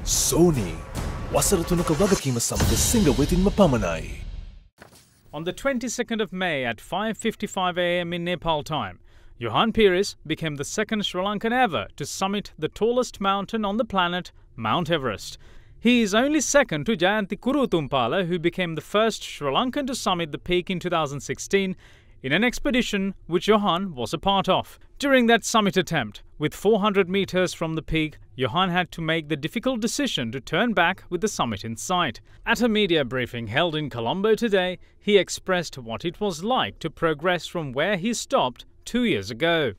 Sony වසර 3ක වගකීම සමග සිංග වෙතින්ම පමණයි. On the 22nd of May at 5:55 a.m. in Nepal time, Johann Peries became the second Sri Lankan ever to summit the tallest mountain on the planet, Mount Everest. He is only second to Jayanti Kurutumpala, who became the first Sri Lankan to summit the peak in 2016 in an expedition which Johann was a part of. During that summit attempt, with 400 meters from the peak, Johann had to make the difficult decision to turn back with the summit in sight. At a media briefing held in Colombo today, he expressed what it was like to progress from where he stopped 2 years ago.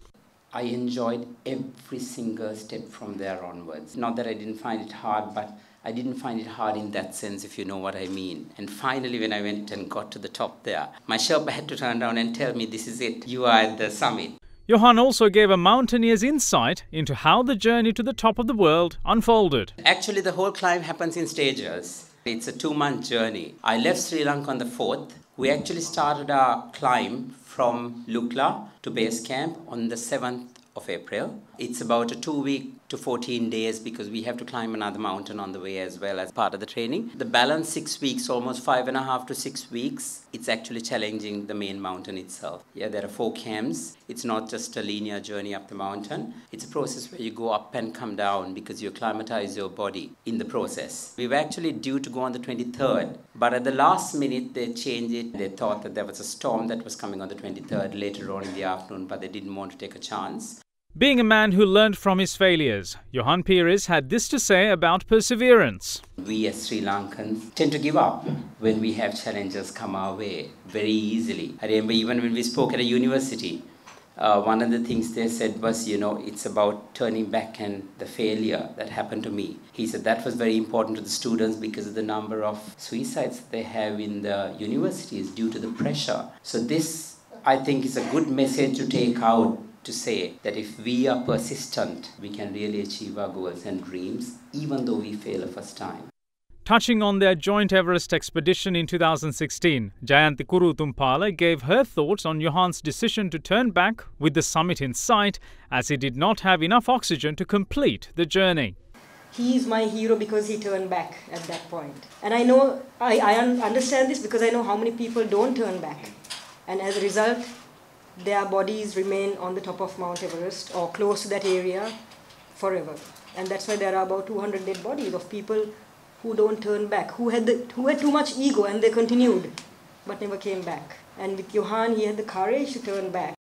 I enjoyed every single step from there onwards. Not that I didn't find it hard, but I didn't find it hard in that sense, if you know what I mean. And finally, when I went and got to the top there, my Sherpa had to turn around and tell me, this is it, you are at the summit. Johann also gave a mountaineer's insight into how the journey to the top of the world unfolded. Actually, the whole climb happens in stages. It's a 2-month journey. I left Sri Lanka on the 4th. We actually started our climb from Lukla to base camp on the 7th of April. It's about a 2-week to 14 days because we have to climb another mountain on the way as well as part of the training. The balance 6 weeks, almost 5.5 to 6 weeks, it's actually challenging the main mountain itself. Yeah, there are 4 camps. It's not just a linear journey up the mountain. It's a process where you go up and come down because you acclimatize your body in the process. We were actually due to go on the 23rd, but at the last minute they changed it. They thought that there was a storm that was coming on the 23rd later on in the afternoon, but they didn't want to take a chance. Being a man who learned from his failures, Johann Peries had this to say about perseverance. We as Sri Lankans tend to give up when we have challenges come our way very easily. I remember even when we spoke at a university, one of the things they said was, it's about turning back and the failure that happened to me. He said that was very important to the students because of the number of suicides they have in the universities due to the pressure. So this, I think, is a good message to take out, to say that if we are persistent, we can really achieve our goals and dreams, even though we fail the first time. Touching on their joint Everest expedition in 2016, Jayanti Kurutumpala gave her thoughts on Johann's decision to turn back with the summit in sight, as he did not have enough oxygen to complete the journey. He is my hero because he turned back at that point. And I know, I understand this because I know how many people don't turn back. And as a result, their bodies remain on the top of Mount Everest or close to that area forever. And that's why there are about 200 dead bodies of people who don't turn back, who had too much ego and they continued, but never came back. And with Johann, he had the courage to turn back